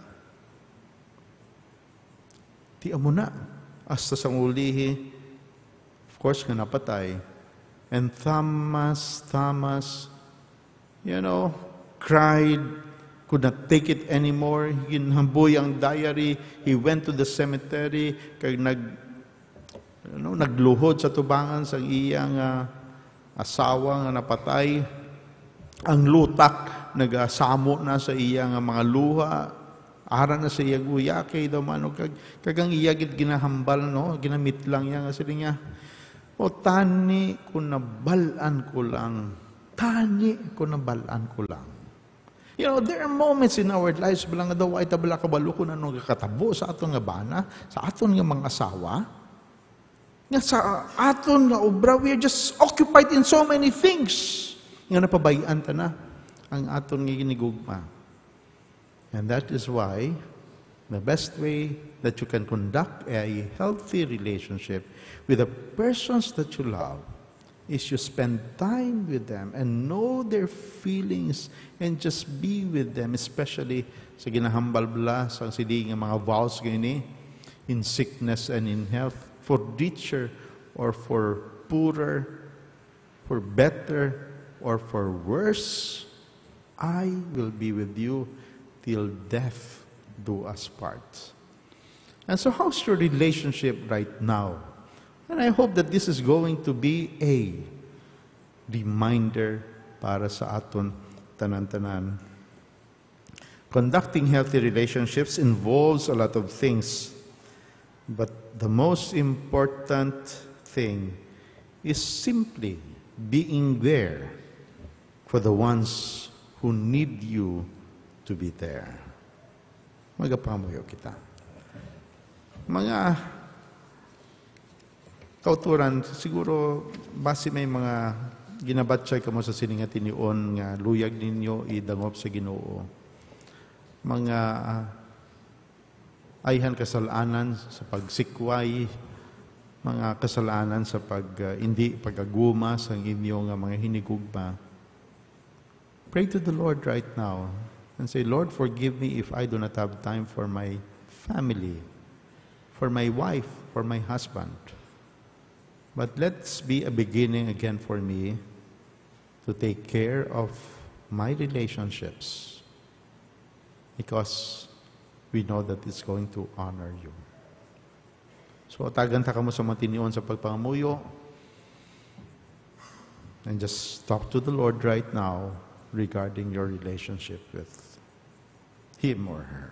Di amo na. Hasta sa ulihi, of course, nga napatay. And Thomas, cried, could not take it anymore. Ginhamboy ang diary. He went to the cemetery, kag nagluhod sa tubangan sa iyang asawa nga napatay. Ang lutak, nagasamo na sa iyang mga luha, ara na sa iyang uyake, daw mano, kagang iyagit ginahambal, no? Ginamit lang yan, kasi niya. O tani kung nabalaan ko lang. Tani kung nabalaan ko lang. You know, there are moments in our lives bilang nga daw ay tabala kabalo kung ano katabo sa aton nga bana, sa aton nga mga asawa. Nga sa aton nga obra, we are just occupied in so many things. Nga napabayaan ta na ang aton nga ginigugma. And that is why the best way that you can conduct a healthy relationship with the persons that you love is you spend time with them and know their feelings and just be with them, especially sa ginahambal bala sa sili nga mga vows gini, in sickness and in health, for richer or for poorer, for better or for worse, I will be with you till death do us part. And so how's your relationship right now? And I hope that this is going to be a reminder para sa aton tanan-tanan. Conducting healthy relationships involves a lot of things, but the most important thing is simply being there for the ones who need you to be there. Magapamuyo kita. Mga kauturan, siguro base may mga ginabatsay ka mo sa sininga tinion nga luyag ninyo idangop sa Ginoo. Mga ayhan kasalanan sa pagsikway, mga kasalanan sa hindi pagaguma sa inyo nga mga hinigugma. Pray to the Lord right now and say, Lord, forgive me if I do not have time for my family, for my wife, for my husband. But let's be a beginning again for me to take care of my relationships because we know that it's going to honor you. So, tagan ta ka mo sa matinion sa pagpangamuyo and just talk to the Lord right now regarding your relationship with Him or her.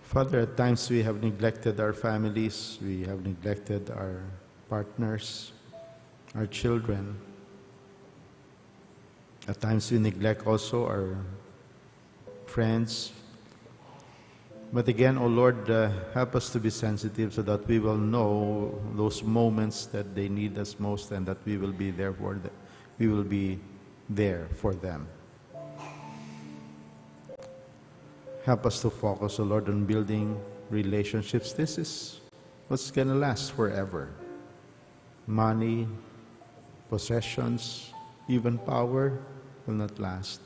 Father, at times we have neglected our families, we have neglected our partners, our children. At times we neglect also our friends. But again, O Lord, help us to be sensitive so that we will know those moments that they need us most and that we will be there for them. We will be there for them. Help us to focus, O Lord, on building relationships. This is what's going to last forever. Money, possessions, even power will not last.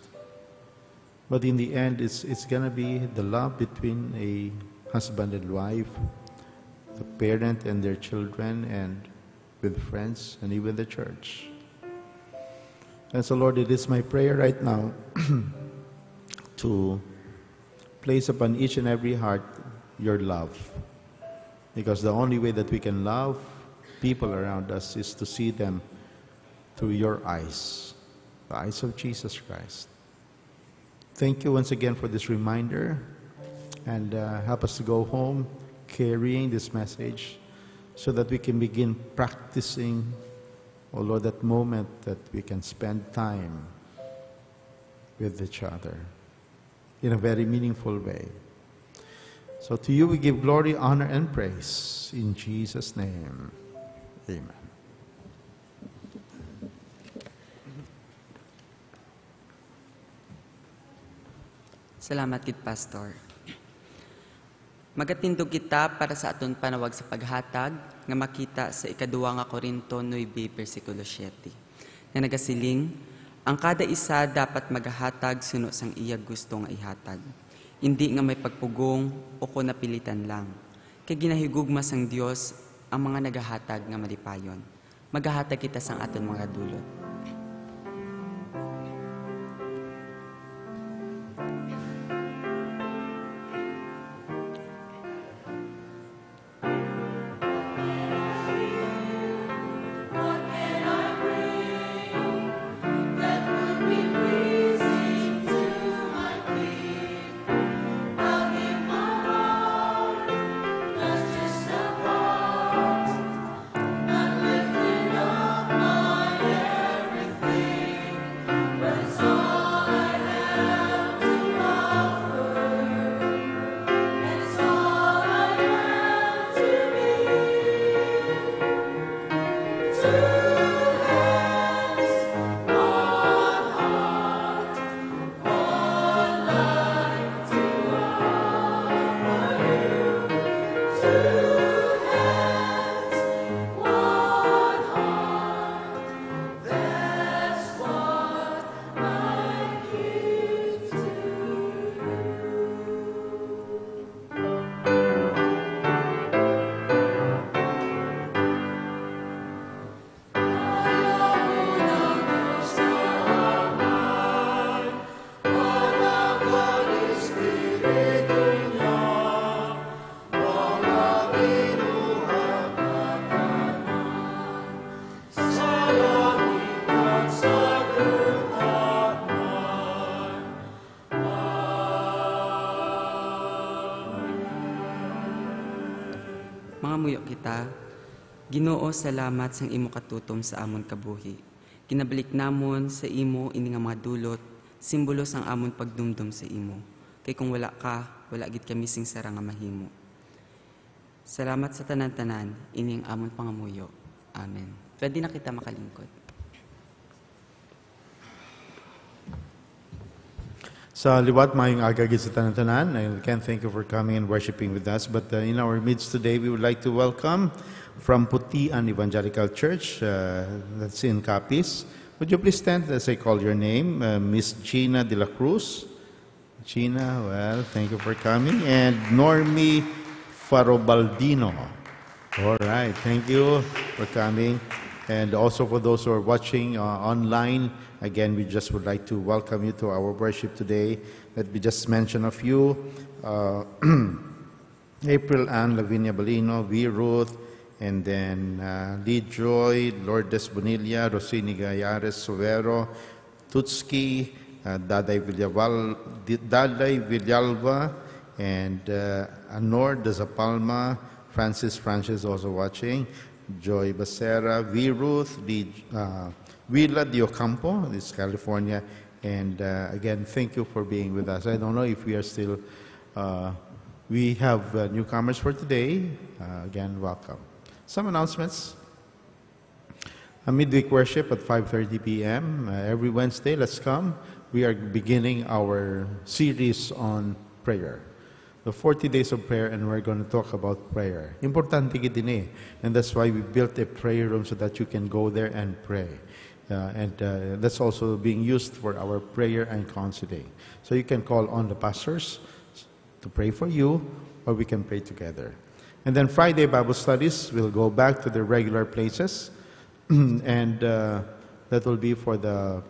But in the end, it's going to be the love between a husband and wife, the parent and their children, and with friends, and even the church. And so, Lord, it is my prayer right now to place upon each and every heart your love. Because the only way that we can love people around us is to see them through your eyes, the eyes of Jesus Christ. Thank you once again for this reminder, and help us to go home carrying this message so that we can begin practicing, oh Lord, that moment that we can spend time with each other in a very meaningful way. So to you we give glory, honor, and praise. In Jesus' name, amen. Salamat kit Pastor. Magatindog kita para sa aton panawag sa paghatag nga makita sa ikaduwa nga Korinto 9 versikulo 7. Na nagasiling, ang kada isa dapat maghatag suno sang iya gusto nga ihatag. Hindi nga may pagpugong o kung napilitan lang. Kay ginahigugma sang Dios ang mga nagahatag nga malipayon. Maghahatag kita sang aton mga dulot. pangamuyo kita. Ginoo, salamat sang imo katutom sa amon kabuhi. Kinabalik namon sa imo ini nga mga dulot, simbolo sang amon pagdumdum sa imo. Kay kung wala ka, wala gid kami sing sara nga mahimo. Salamat sa tanan-tanan, ining amon pangamuyo. Amen. Pwede na kita makalingkod. Sa liwat, mayong agagid sa tanan-tanan. I can't thank you for coming and worshiping with us. But in our midst today, we would like to welcome from Putian Evangelical Church, that's in Capiz. Would you please stand as I call your name? Miss Gina de la Cruz. Gina, well, thank you for coming. And Normie Farobaldino. All right, thank you for coming. And also for those who are watching online, again, we just would like to welcome you to our worship today. Let me just mention a few. April Ann Lavinia Balino, V. Ruth, and then Lee Joy, Lourdes Bonilla, Rosini Gayares Sovero, Tutski, Daday Villalba, and Anor de Zapalma, Francis also watching, Joy Becerra, V. Ruth, Willa Diocampo, this is California, and again, thank you for being with us. I don't know if we are still, we have newcomers for today. Again, welcome. Some announcements. A midweek worship at 5:30 p.m. Every Wednesday, let's come. We are beginning our series on prayer. The 40 days of prayer, and we're going to talk about prayer. Importante din eh. And that's why we built a prayer room so that you can go there and pray. And that's also being used for our prayer and counseling. So you can call on the pastors to pray for you, or we can pray together. And then Friday Bible studies will go back to the regular places. And that will be for the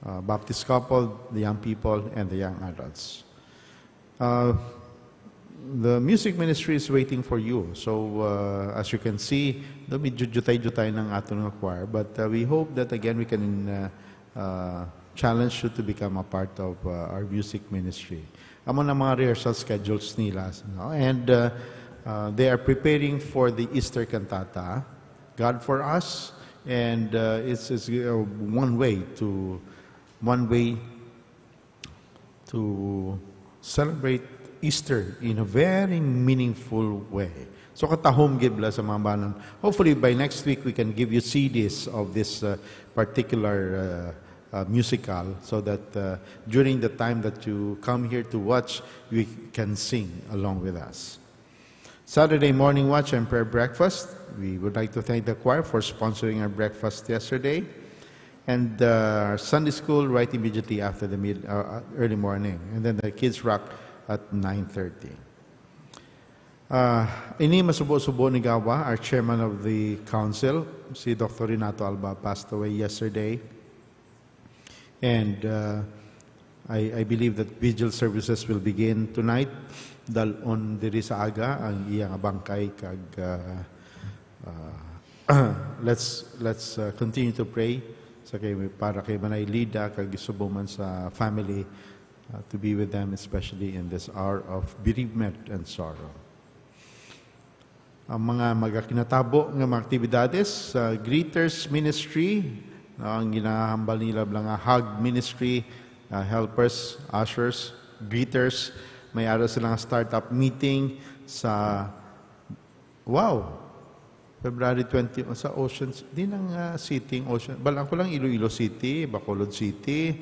Baptist couple, the young people, and the young adults. The music ministry is waiting for you. So, as you can see, medyo jutay-jutay ng ating choir. But we hope that, again, we can challenge you to become a part of our music ministry. Amo na mga rehearsal schedules nila. No? And they are preparing for the Easter cantata, God for Us. And it's one way to celebrate Easter in a very meaningful way. So katahom gibla sa mga banan. Hopefully by next week we can give you CDs of this particular musical so that during the time that you come here to watch, we can sing along with us. Saturday morning watch and prayer breakfast. We would like to thank the choir for sponsoring our breakfast yesterday. And Sunday school right immediately after the early morning. And then the kids rock at 9:30. Ini masubo-subo ni Gawa, our chairman of the council, si Dr. Renato Alba, passed away yesterday. And I believe that vigil services will begin tonight. Dalon diri sa aga ang iyang bangkay kag let's continue to pray para kay Manay Lida kag isubo man sa family to be with them, especially in this hour of bereavement and sorrow. Ang mga magakinatabo ng mga aktibidades, Greeters Ministry, ang ginahambal nila lang hug ministry, helpers, ushers, greeters, may araw silang startup meeting sa February 20 sa Ocean, di nang City, Ocean, balang ko lang Iloilo City, Bacolod City,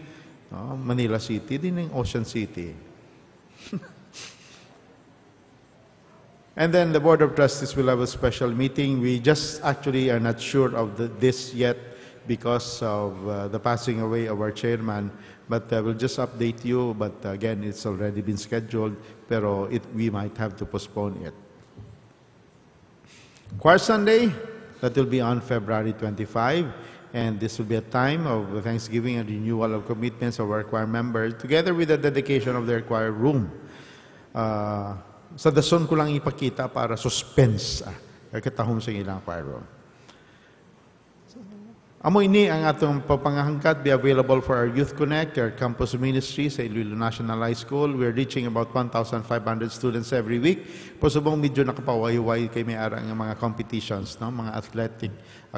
Manila City, din ng Ocean City. And then the Board of Trustees will have a special meeting. We just actually are not sure of this yet because of the passing away of our chairman. But we'll just update you. But again, it's already been scheduled. Pero we might have to postpone it. Choir Sunday, that will be on February 25. And this will be a time of thanksgiving and renewal of commitments of our choir members, together with the dedication of their choir room. Sa dason ko lang ipakita para suspense. Katahom sa ilang choir room. Amo ini ang atong papangahangkat, be available for our Youth Connect, our campus ministry sa Iloilo National High School. We're reaching about 1,500 students every week. Posubong medyo nakapaway-way kay may ara ng mga competitions, no? Mga athletic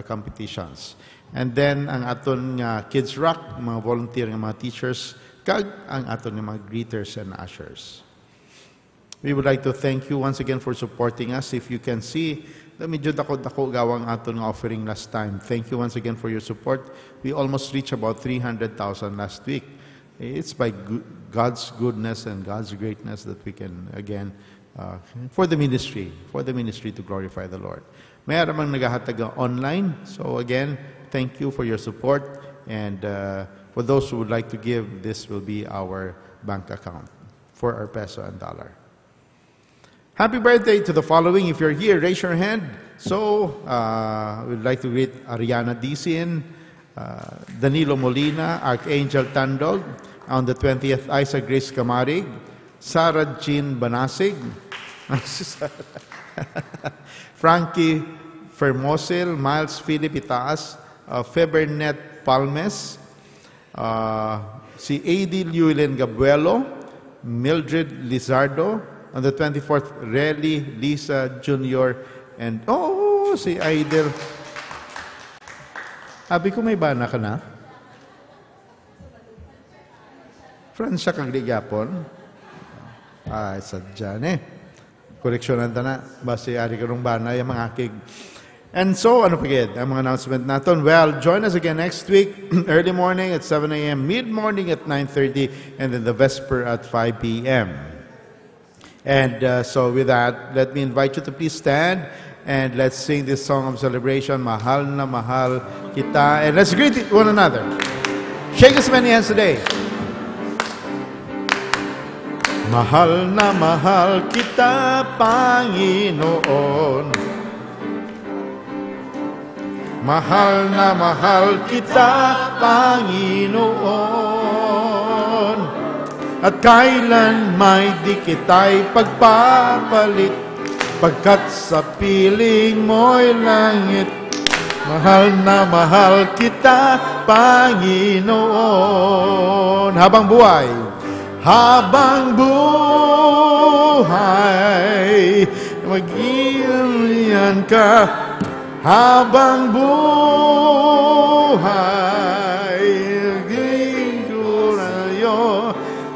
competitions. And then ang aton Kids Rock, mga volunteer ng mga teachers, kag ang aton ng mga greeters and ushers. We would like to thank you once again for supporting us. If you can see, medyo dako-dako gawang aton ng offering last time. Thank you once again for your support. We almost reached about 300,000 last week. It's by God's goodness and God's greatness that we can, again, for the ministry to glorify the Lord. May aramang naghahatag online. So again, thank you for your support. And for those who would like to give, this will be our bank account for our peso and dollar. Happy birthday to the following. If you're here, raise your hand. So, we'd like to greet Ariana Dicin, Danilo Molina, Archangel Tandog, on the 20th, Isa Grace Camarig, Sarah Jean Banasig, Frankie Fermosil, Miles Philip Itaas, Febernet Palmes, si Adi Llewellyn Gabuelo, Mildred Lizardo, on the 24th, Relly, Lisa Jr., and si Idol. Abi ko may bana ka na? Fransya kang ligapon? Sadyan Koreksyonan ta na. Basi ari ka nung bana, yung mga akig. And so, ano pagid? Ang mga announcement natin. Well, join us again next week, early morning at 7 a.m., mid-morning at 9:30, and then the Vesper at 5 p.m. And so with that, let me invite you to please stand and let's sing this song of celebration, Mahal na Mahal Kita. And let's greet one another. Shake as many hands today. Mahal na mahal kita, Panginoon. Mahal na mahal kita, Panginoon. At kailan may di kita'y pagpapalit, pagkat sa piling mo'y langit. Mahal na mahal kita, Panginoon. Habang buhay, mag-iyan ka. Habang buhay,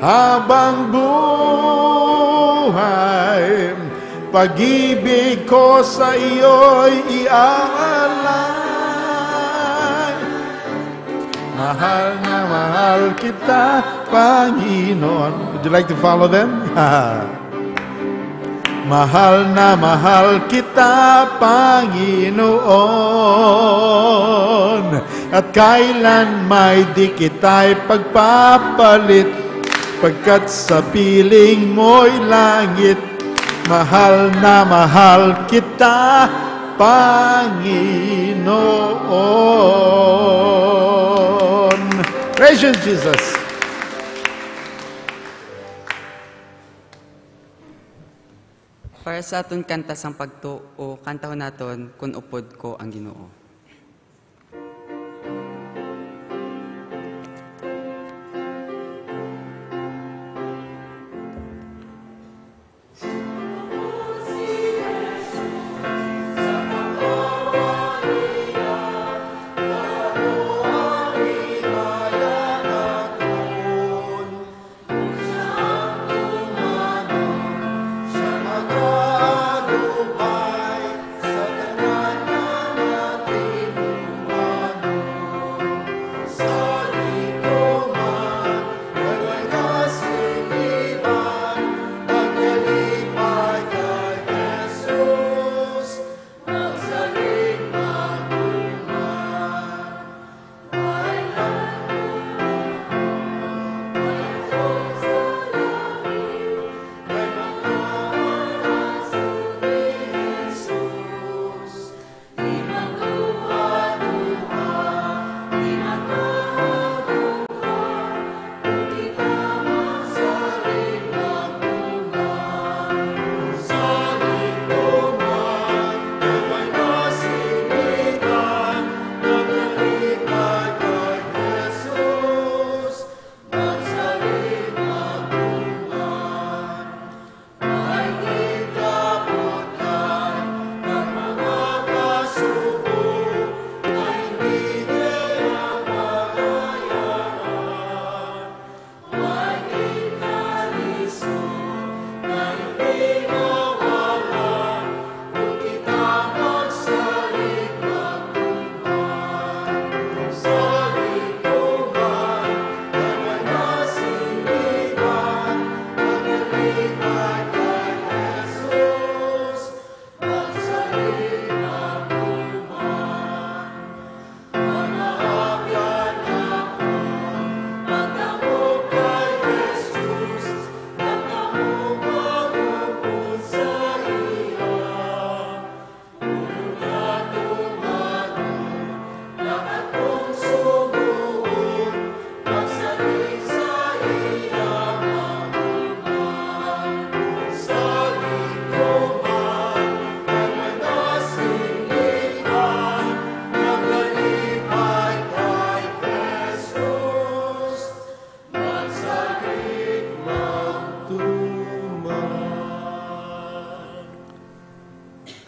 habang buhay, pag-ibig ko sa iyo'y iaalay. Mahal na mahal kita, Panginoon. Would you like to follow them? Mahal na mahal kita, Panginoon. At kailan may di kita'y pagpapalit, pagkat sa piling mo'y langit. Mahal na mahal kita, Panginoon. Praise you, Jesus. Para sa aton kanta sang pagtuo, kantahon naton kun upod ko ang Ginoo.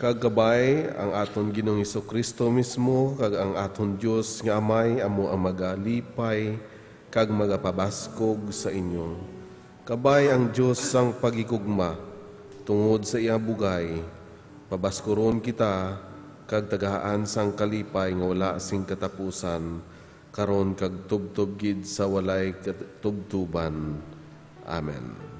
Kagabay ang aton Ginoong Kristo mismo, kag ang aton Dios nga Amay, amo ang magalipay, kag magapabaskog sa inyo. Kabay ang Dios sang pagikugma, tungod sa iyang bugay, pabaskuron kita, kag tagahaan sang kalipay nga wala sing katapusan, karon kag tubtob gid sa walay katubtuban. Amen.